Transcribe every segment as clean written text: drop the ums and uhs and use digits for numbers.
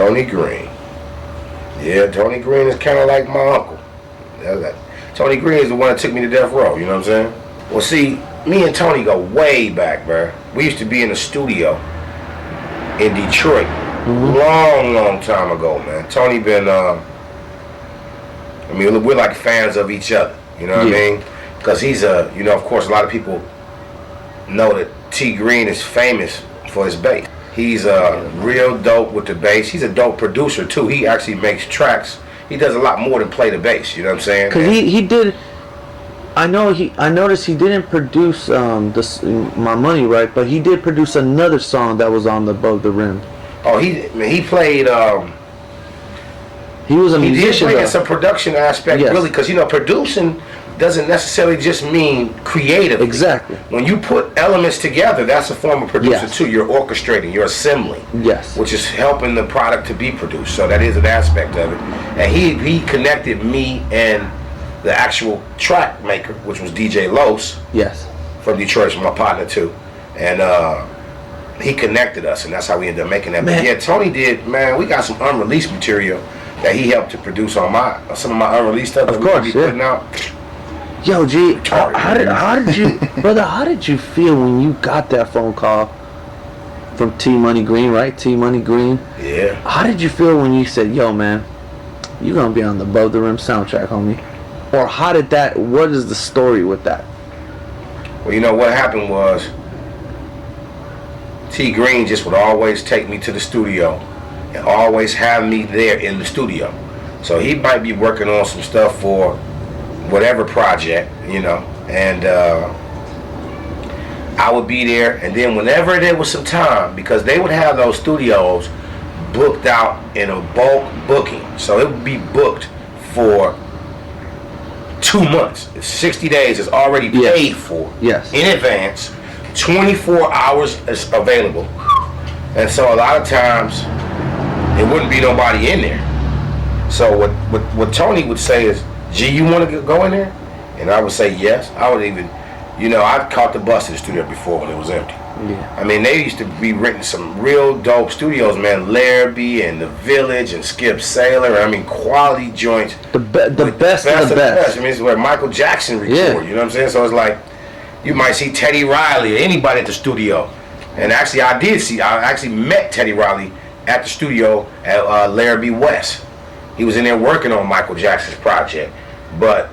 Tony Green. Yeah, Tony Green is kind of like my uncle. Tony Green is the one that took me to death row, you know what I'm saying? Well, see, me and Tony go way back, bro. We used to be in the studio in Detroit. Long time ago, man. Tony been, I mean, we're like fans of each other, you know what I mean? Because he's you know, of course, a lot of people know that T Green is famous for his bass. He's real dope with the bass. He's a dope producer too. He actually makes tracks. He does a lot more than play the bass. You know what I'm saying? Cause he did. I noticed he didn't produce My Money Right, but he did produce another song that was on the Above the Rim. Oh, he played. He was a musician. He did play in some production aspect, really, because you know producing doesn't necessarily just mean creative. Exactly. When you put elements together, that's a form of producer too. You're orchestrating, you're assembling. Yes. Which is helping the product to be produced. So that is an aspect of it. And he connected me and the actual track maker, which was DJ Los. Yes. From Detroit, my partner too. And he connected us, and that's how we ended up making that. Man. But yeah, Tony did, man, we got some unreleased material that he helped to produce on some of my unreleased stuff that we be putting out. Yo, G, how did you, brother? How did you feel when you got that phone call from T Money Green, right? T Money Green. Yeah. How did you feel when you said, "Yo, man, you're gonna be on the Above the Rim soundtrack, homie"? Or how did that? What is the story with that? Well, you know what happened was T Green just would always take me to the studio and always have me there in the studio. So he might be working on some stuff for whatever project, you know, and I would be there, and then whenever there was some time, because they would have those studios booked out in a bulk booking, so it would be booked for 2 months. 60 days is already paid for in advance. 24 hours is available, and so a lot of times it wouldn't be nobody in there. So what Tony would say is, "G, you want to go in there?" And I would say yes. I would even, you know, I've caught the bus to the studio before when it was empty. Yeah. I mean, they used to be renting some real dope studios, man. Larrabee and The Village and Skip Saylor. I mean, quality joints. The best of the best. I mean, it's where Michael Jackson recorded. You know what I'm saying? So it's like you might see Teddy Riley or anybody at the studio. And actually, I actually met Teddy Riley at the studio at Larrabee West. He was in there working on Michael Jackson's project. But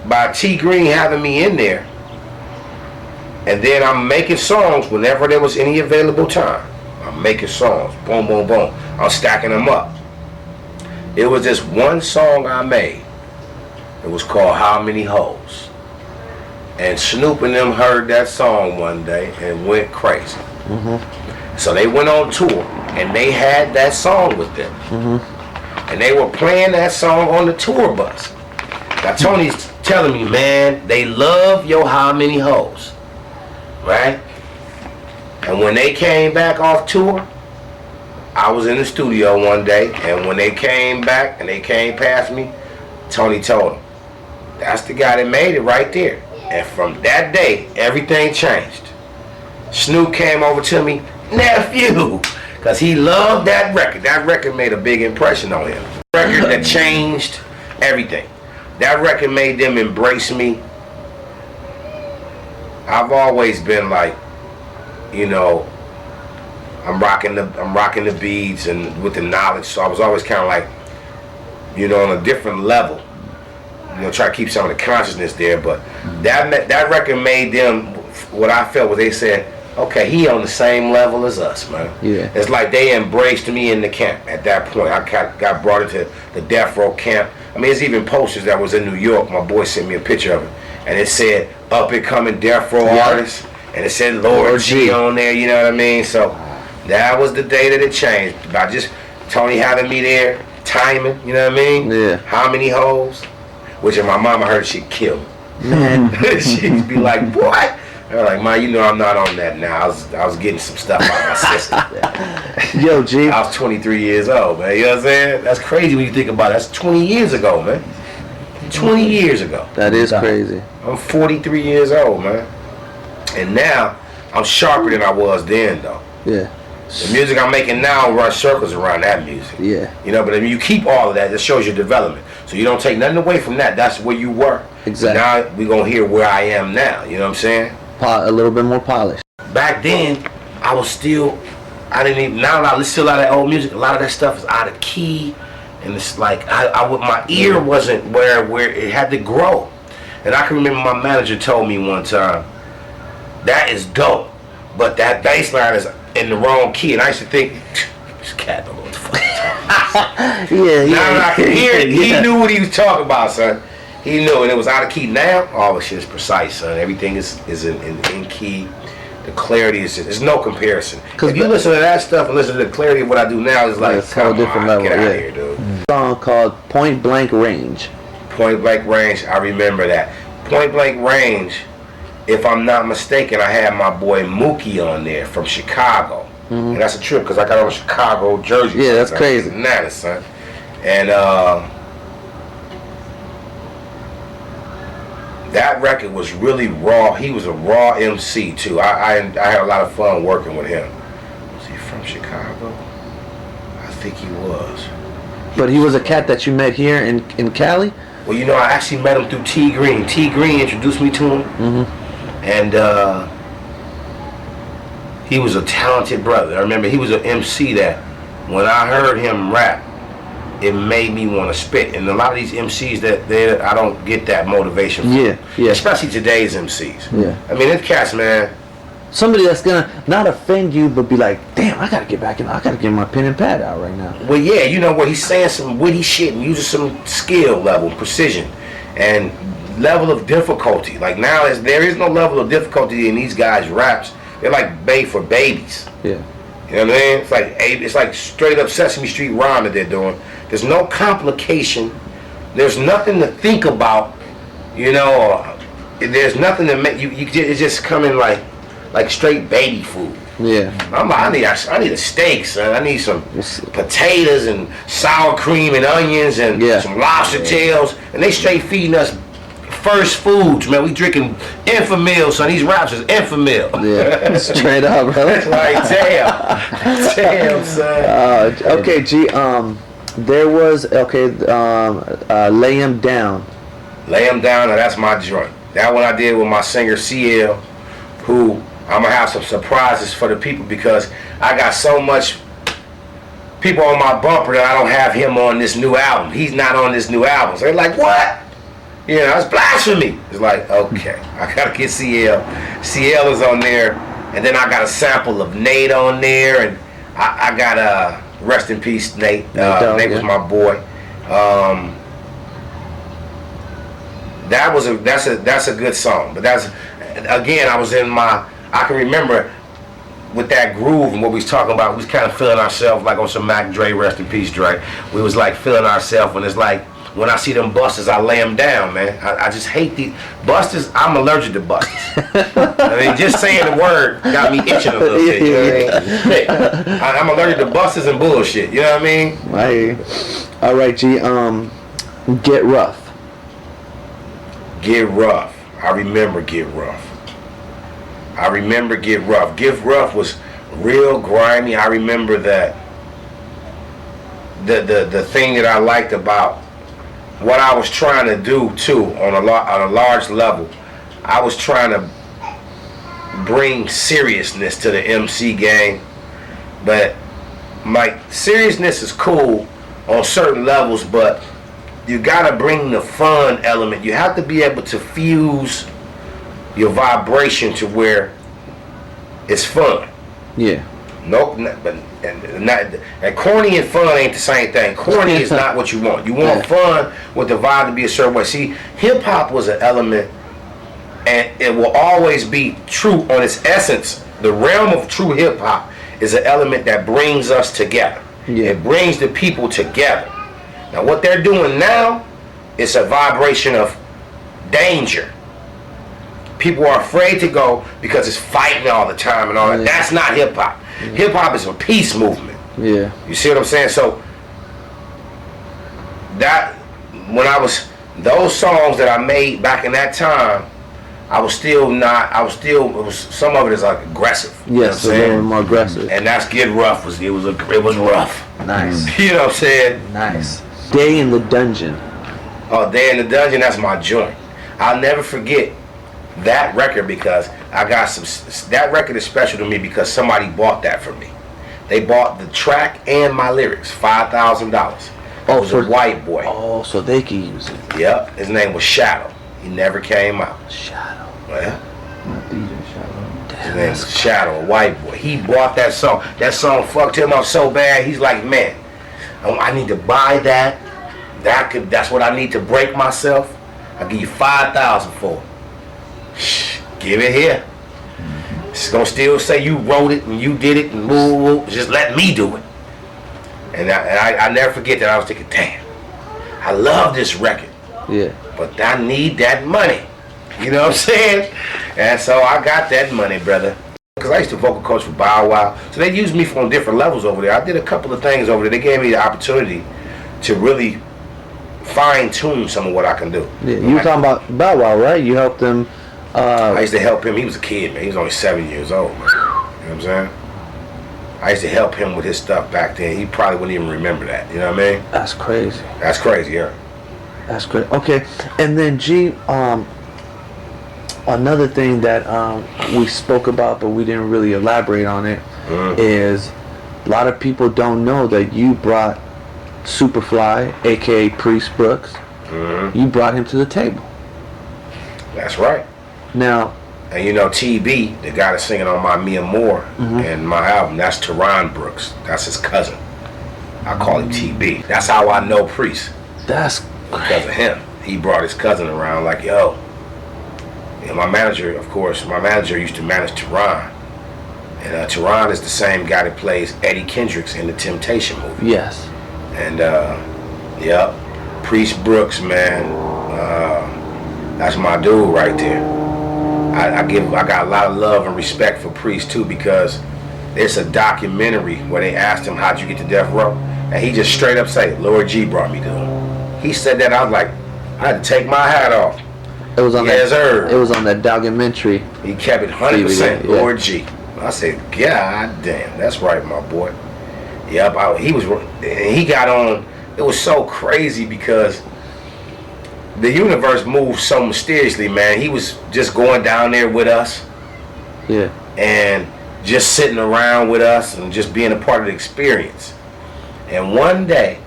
by T Green having me in there, and then I'm making songs whenever there was any available time. I'm making songs, boom, boom, boom. I'm stacking them up. It was just one song I made. It was called How Many Hoes. And Snoop and them heard that song one day and went crazy. So they went on tour, and they had that song with them. And they were playing that song on the tour bus. Now Tony's telling me, man, they love your How Many Hoes. Right? And when they came back off tour, I was in the studio one day, and when they came back and they came past me, Tony told them, "That's the guy that made it right there." And from that day, everything changed. Snoop came over to me, "Nephew," because he loved that record. That record made a big impression on him. Record that changed everything. That record made them embrace me. I've always been like, you know, I'm rocking the beads and with the knowledge, so I was always kind of like, you know, on a different level. You know, try to keep some of the consciousness there, but that record made them, what I felt was they said, okay, he on the same level as us, man. Yeah. It's like they embraced me in the camp at that point. I got brought into the Death Row camp. I mean, there's even posters that was in New York. My boy sent me a picture of it, and it said up and coming Death Row artist, and it said Lord G on there. You know what I mean? So that was the day that it changed. By just Tony having me there, timing. You know what I mean? Yeah. How many hoes? Which if my mama heard, she'd kill me. Man, she'd be like, "What?" I was like, "Man, you know I'm not on that now. I was getting some stuff out of my system." Yo, G. I was 23 years old, man. You know what I'm saying? That's crazy when you think about it. That's 20 years ago, man. 20 years ago. That is crazy. I'm 43 years old, man. And now I'm sharper than I was then, though. Yeah. The music I'm making now runs circles around that music. Yeah. You know, but I mean, you keep all of that. It shows your development. So you don't take nothing away from that. That's where you were. Exactly. Now we gonna hear where I am now. You know what I'm saying? A little bit more polished. Back then, I didn't even. Now that I listen to a lot of that old music, a lot of that stuff is out of key, and it's like my ear wasn't where it had to grow. And I can remember my manager told me one time, that is dope, but that bass line is in the wrong key. And I used to think, this cat don't know what the fuck he's talking about. Now that I can hear it, he knew what he was talking about, son. He knew, and it was out of key. Now, all the shit is precise, son. Everything is in key. The clarity is just, there's no comparison. If you listen to that stuff and listen to the clarity of what I do now, it's like, it's a whole different level. Get out of here, dude. Song called Point Blank Range. Point Blank Range, I remember that. Point Blank Range, if I'm not mistaken, I had my boy Mookie on there from Chicago. And that's a trip because I got on a Chicago jersey. Yeah, that's crazy. Bananas, son. And that record was really raw. He was a raw MC too. I had a lot of fun working with him. Was he from Chicago? I think he was. But he was a cat that you met here in Cali? Well, you know, I actually met him through T Green. T Green introduced me to him. And he was a talented brother. I remember he was an MC that when I heard him rap, it made me want to spit. And a lot of these MCs that I don't get that motivation from. Yeah. Especially today's MCs. Yeah. I mean, it's cats, man. Somebody that's gonna not offend you, but be like, damn, I gotta get back in. I gotta get my pen and pad out right now. Well, yeah, you know what? He's saying some witty shit and using some skill level, precision, and level of difficulty. Like now, there is no level of difficulty in these guys' raps. They're like made for babies. Yeah. You know what I mean? It's like straight up Sesame Street rhyme that they're doing. There's no complication. There's nothing to think about. You know, there's nothing to make you. It's just coming like straight baby food. Yeah. I need a steak, son. I need some potatoes and sour cream and onions and some lobster tails, and they straight feeding us first foods, man. We drinking Enfamil, son. These raps is Enfamil. Yeah. Straight up, bro. Like damn, son. Okay, G. There was Lay 'Em Down. Lay 'Em Down. Now that's my joint. That one I did with my singer CL, who I'm gonna have some surprises for the people because I got so much people on my bumper that I don't have him on this new album. He's not on this new album. So they're like, what? You know, it's blasphemy. It's like, okay, I gotta get CL. CL is on there, and then I got a sample of Nate on there, and I got rest in peace, Nate. Nate was my boy. That's a good song. But that's again, I can remember with that groove and what we was talking about, we was kind of feeling ourselves like on some Mac Dre, rest in peace, Dre. We was like feeling ourselves, and it's like when I see them busters, I lay them down, man. I just hate the busters. I'm allergic to busters. I mean, just saying the word got me itching a little bit. You know what I mean? I'm allergic to busters and bullshit. You know what I mean? I hear you. All right, G. Get Rough. Get Rough. I remember Get Rough. Get Rough was real grimy. I remember that the thing that I liked about what I was trying to do too on a large level, I was trying to bring seriousness to the MC game. But like seriousness is cool on certain levels, but you gotta bring the fun element. You have to be able to fuse your vibration to where it's fun. Yeah. Nope, but and corny and fun ain't the same thing. Corny is not what you want. You want fun with the vibe to be a certain way. See, hip hop was an element, and it will always be true on its essence. The realm of true hip hop is an element that brings us together. Yeah. It brings the people together. Now, what they're doing now is a vibration of danger. People are afraid to go because it's fighting all the time and all that. That's not hip hop. Hip hop is a peace movement. Yeah. You see what I'm saying? So that those songs that I made back in that time, I was still not. It was some of it is like aggressive. Yes, a little more aggressive. And that's Get Rough it was rough. Nice. You know what I'm saying? Nice. Day in the Dungeon. Oh, Day in the Dungeon. That's my joint. I'll never forget that record because I got some. That record is special to me because somebody bought that for me. They bought the track and my lyrics, $5,000. Oh, it was a white boy. Oh, so they could use it. Yep. His name was Shadow. He never came out. Shadow. Yeah. DJ Shadow. His name was Shadow, a white boy. He bought that song. That song fucked him up so bad. He's like, man, I need to buy that. That's what I need to break myself. I'll give you $5,000 for it. Give it here. It's gonna still say you wrote it and you did it and woo. Just let me do it. And I never forget that. I was thinking, damn, I love this record. Yeah. But I need that money. You know what I'm saying? And so I got that money, brother. Because I used to vocal coach for Bow Wow. So they used me on different levels over there. I did a couple of things over there. They gave me the opportunity to really fine tune some of what I can do. Yeah, you were talking about Bow Wow, right? You helped him. I used to help him. He was a kid, man. He was only 7 years old, man. You know what I'm saying? I used to help him with his stuff back then. He probably wouldn't even remember that. You know what I mean? That's crazy. That's crazy, yeah. That's great. Okay, and then G, another thing that we spoke about, but we didn't really elaborate on it, is a lot of people don't know that you brought Soopafly, aka Priest Brooks. You brought him to the table. That's right. Now, and you know, TB, the guy that's singing on my Mia Moore and my album, that's Teron Brooks. That's his cousin. I call him TB. That's how I know Priest. That's because of him. He brought his cousin around like, yo. And my manager, of course, used to manage Teron. And Teron is the same guy that plays Eddie Kendricks in the Temptation movie. Yes. And, yep, Priest Brooks, man. That's my dude right there. I got a lot of love and respect for Priest too because there's a documentary where they asked him how'd you get to Death Row, and he just straight up said, Lord G brought me to him. He said that. I was like, I had to take my hat off. It was on yes, that. It was on that documentary. He kept it 100%. Lord G. I said, God damn, that's right, my boy. Yep, he got on. It was so crazy because the universe moves so mysteriously, man. He was just going down there with us. Yeah. And just sitting around with us and just being a part of the experience. And one day,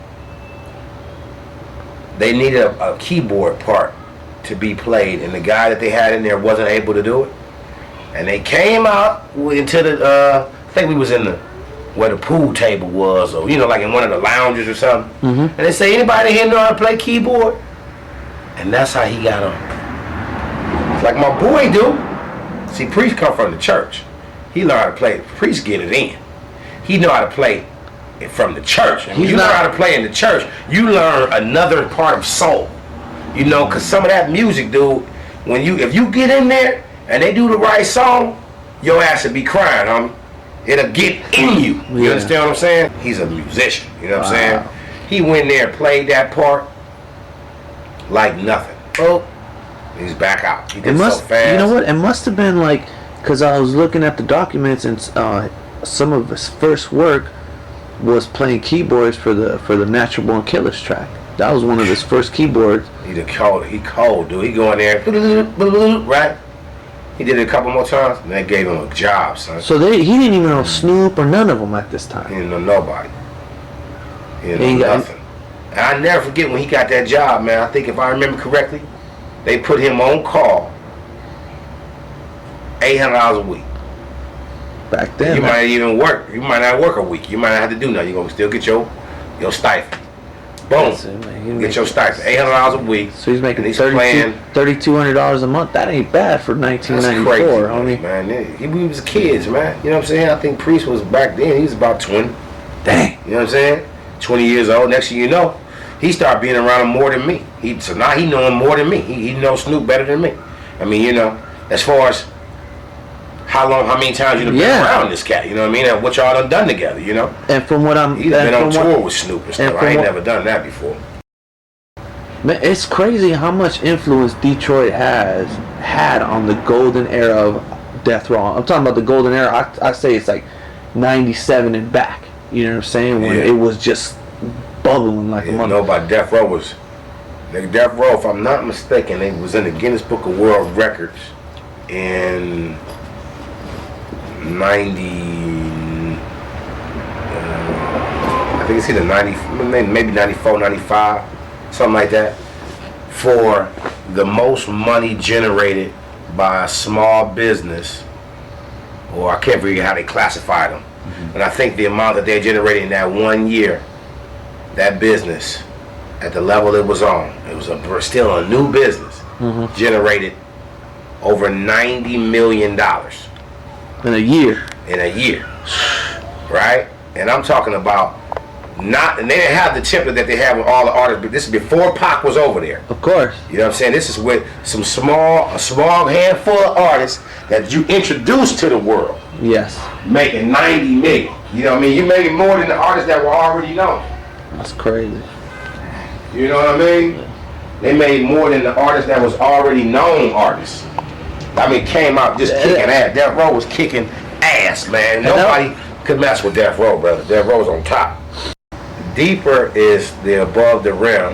they needed a keyboard part to be played, and the guy that they had in there wasn't able to do it. And they came out into the, I think we was in where the pool table was, or like in one of the lounges or something. And they say, anybody here know how to play keyboard? And that's how he got on. It's like my boy do. See, Priest come from the church. He learned how to play. Priest get it in. He know how to play it from the church. And when you learn how to play in the church, you learn another part of soul. Because some of that music, dude, if you get in there and they do the right song, your ass will be crying, homie. It'll get in you. You understand what I'm saying? He's a musician. You know what I'm saying? He went there and played that part like nothing. Oh, he's back out. He did so fast. You know what? It must have been like, because I was looking at the documents and some of his first work was playing keyboards for the Natural Born Killers track. That was one of his first keyboards. He cold, dude. He go in there, right? He did it a couple more times, and they gave him a job, son. So he didn't even know Snoop or none of them at this time. He didn't know nobody. He didn't know nothing. And I never forget when he got that job, man. I think if I remember correctly, they put him on call $800 a week. Back then. You might even work. You might not work a week. You might not have to do nothing. You're going to still get your stipend. Boom. Get your stipend. $800 a week. So he's making $3,200 a month. That ain't bad for 1994, homie. Man, we was kids, man. You know what I'm saying? I think Priest was back then. He was about 20. Dang. You know what I'm saying? 20 years old. Next thing you know, he started being around him more than me. So now he know him more than me. He knows Snoop better than me. I mean, as far as how many times you've been around this cat, you know what I mean? And what y'all done together, And from what he's been on tour with Snoop and stuff. I ain't never done that before. Man, it's crazy how much influence Detroit has had on the golden era of Death Row. I'm talking about the golden era. I say it's like 97 and back. You know what I'm saying? When it was just bubbling like a mother. You know about Death Row was... Death Row, if I'm not mistaken, it was in the Guinness Book of World Records in 90... I think it's either 90, maybe 94, 95, something like that, for the most money generated by a small business, or I can't figure how they classified them. And I think the amount that they generated in that 1 year, that business, at the level it was on, it was still a new business, generated over $90 million in a year. Right? And I'm talking about not, and they didn't have the template that they have with all the artists, but this is before Pac was over there. Of course. You know what I'm saying? This is with a small handful of artists that you introduced to the world. Yes. Making 90 million. You know what I mean? You're making more than the artists that were already known. That's crazy. You know what I mean? Yeah. They made more than the artists that was already known artists. I mean, came out just kicking ass. Death Row was kicking ass, man. Nobody could mess with Death Row, brother. Death Row was on top. Deeper is the Above the Rim,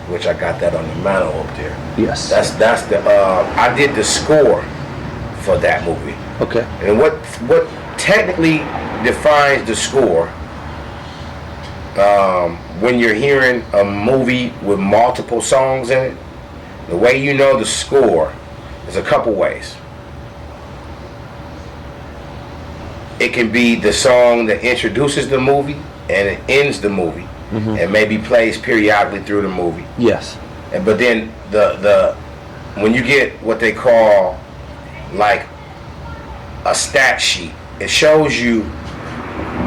which I got that on the mantle up there. Yes. That's the I did the score for that movie. Okay. And what technically defines the score, when you're hearing a movie with multiple songs in it, the way you know the score is a couple ways. It can be the song that introduces the movie and it ends the movie, and maybe plays periodically through the movie. Yes. But then the when you get what they call like a stat sheet, it shows you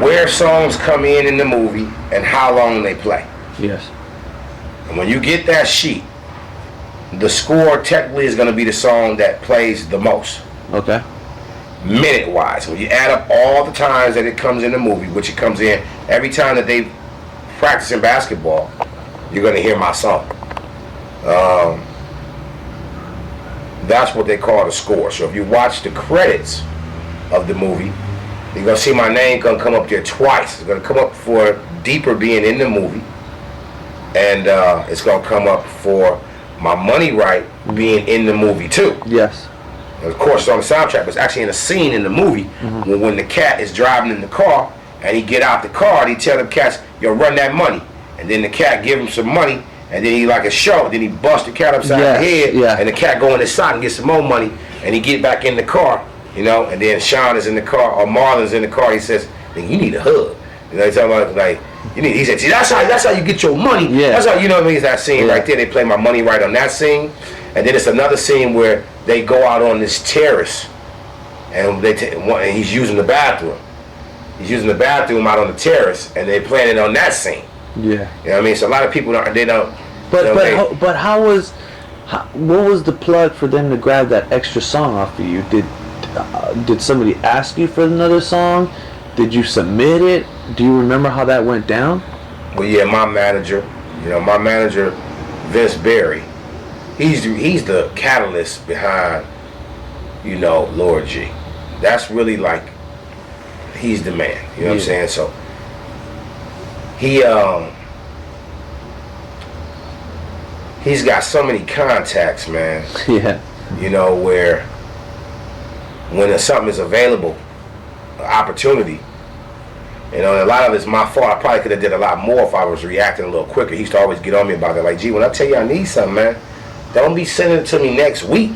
where songs come in the movie and how long they play. Yes. And when you get that sheet, the score technically is going to be the song that plays the most. Okay. Minute wise, when you add up all the times that it comes in the movie, which it comes in every time that they practice in basketball, you're going to hear my song. That's what they call the score. So if you watch the credits of the movie, you're going to see my name going to come up there twice. It's going to come up for Deeper being in the movie, and it's going to come up for my Money Right being in the movie too. Yes. And of course, it's on the soundtrack, but it's actually in a scene in the movie when the cat is driving in the car, and he get out the car and he tell the cats, yo, run that money. And then the cat give him some money, and then he like a show, then he bust the cat upside the head, and the cat go in his sock and get some more money, and he get back in the car, you know, and then Sean is in the car, or Marlon's in the car, he says, you need a hug. You know, he's talking about like, you need, he said, see, that's how you get your money. Yeah. That's how, you know what I mean? It's that scene right there. They play my Money Right on that scene. And then it's another scene where they go out on this terrace, and and he's using the bathroom. He's using the bathroom out on the terrace, and they playing it on that scene. Yeah. You know what I mean? So a lot of people don't. But what was the plug for them to grab that extra song off of you? Did somebody ask you for another song? Did you submit it? Do you remember how that went down? Well, yeah, my manager, Vince Berry, he's the catalyst behind, Lord G. That's really like, he's the man. You know what I'm saying? So he's got so many contacts, man. Yeah. Where when something is available, an opportunity, and a lot of it's my fault. I probably could have did a lot more if I was reacting a little quicker. He used to always get on me about that. Like, gee, when I tell you I need something, man, don't be sending it to me next week.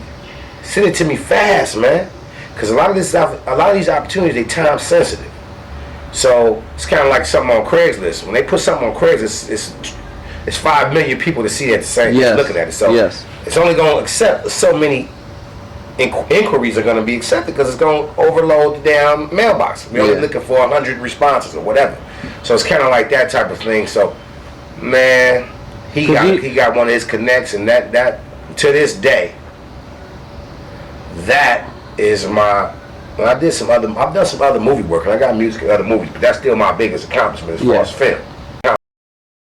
Send it to me fast, man. Because a lot of these opportunities, they time sensitive. So it's kind of like something on Craigslist. When they put something on Craigslist, it's 5 million people to see it at the same time looking at it. So it's only going to accept so many inquiries are going to be accepted because it's going to overload the damn mailbox. We're only looking for 100 responses or whatever. So it's kind of like that type of thing. So, man, he got one of his connects, and that to this day, that is my. I've done some other movie work, and I got music in other movies, but that's still my biggest accomplishment as far as film.